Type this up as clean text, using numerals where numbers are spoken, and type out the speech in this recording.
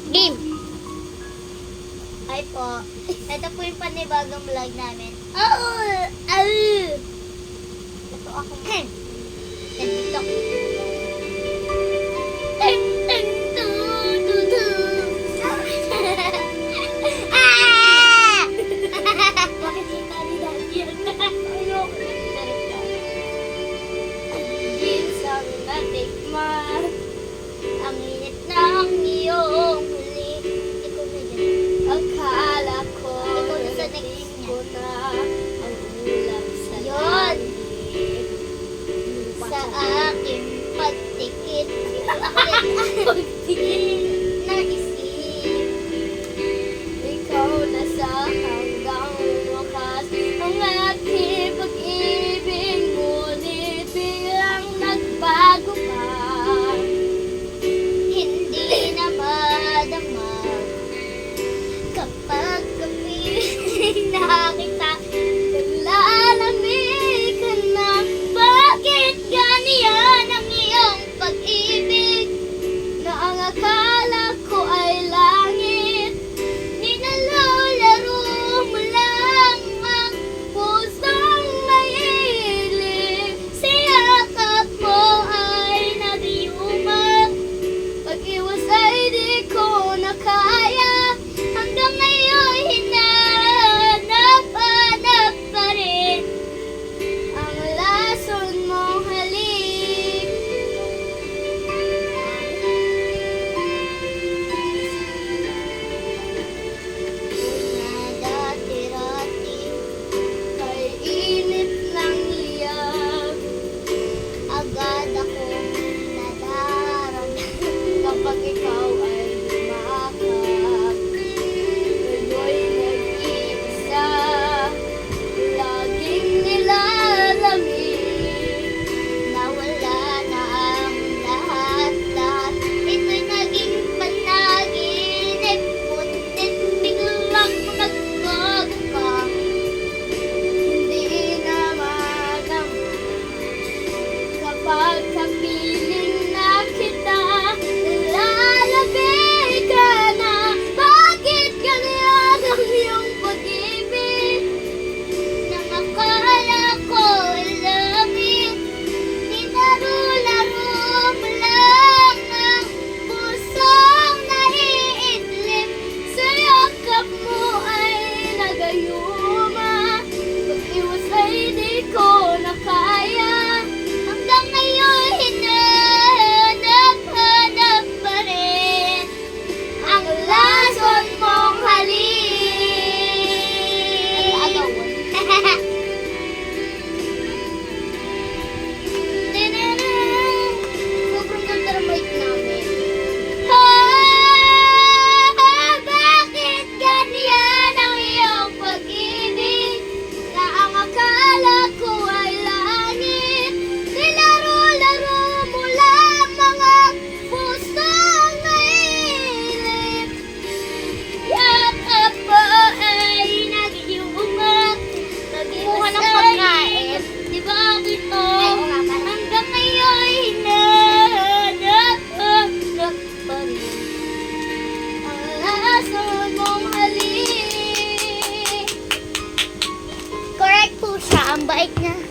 Game! Hi po. Ito po yung panibagong vlog namin. Ito ako. TikTok. Bakit si kandidat yan? Ayoko. Sabi na tikman ang init ng iyong huli. Hindi ko na dyan. Akala ko naging ko na ang ulap sa langit. Sa aking pagtikit. Pagtikit na isip. Ikaw na sa hanggang wakas. Ang aking pag-ibig ngunit biglang nagbago pa. Hindi na madama kapag kapiling na kita. Naglalamig ka na. Bakit ganyan ang iyong pag-ibig? Na ang akala ko ay langit. Ninalolaro mo lang ang pusong mahilig. Siyakap mo ay nabiyuma. Pag-iwas ay di ko na kaya. Hanggang ngayon hinanap-hanap pa rin ang lason mong halik. Na dati-rati kay init ng liyab, agad akong nadaramdaman kapag ikaw ay lumakap. Ngayo'y nag-iisa, laging nilalamig, nawala na ang lahat-lahat. Ito'y naging panaginip, ngunit biglang nagbago ka. Hindi na madama kapag kapiling na kita. Lalabig ka na. Bakit ganyan ang iyong pag-ibig? Nang akala ko ay lamig, ninaro-laro mo lang ang pusong naiidlip. Sa yakap mo ay nagayuma. Pag-iwas ay di ko na kaya. Hanggang ngayon hinanap-hanap pa rin ang lason mong halik. Sobrang ganda ng mic namin. Bakit ganyan ang iyong pag-ibig? Na ang akala ko ay langit. Nilaro-laro mo lang mga pusong mailip. Yakap mo ay nagyuma. Kumuha ng pagkain. Di ba ito? Hanggang ngayon hinanap-hanap pa rin ang lason mong halik. Correct po siya. Ang bait niya.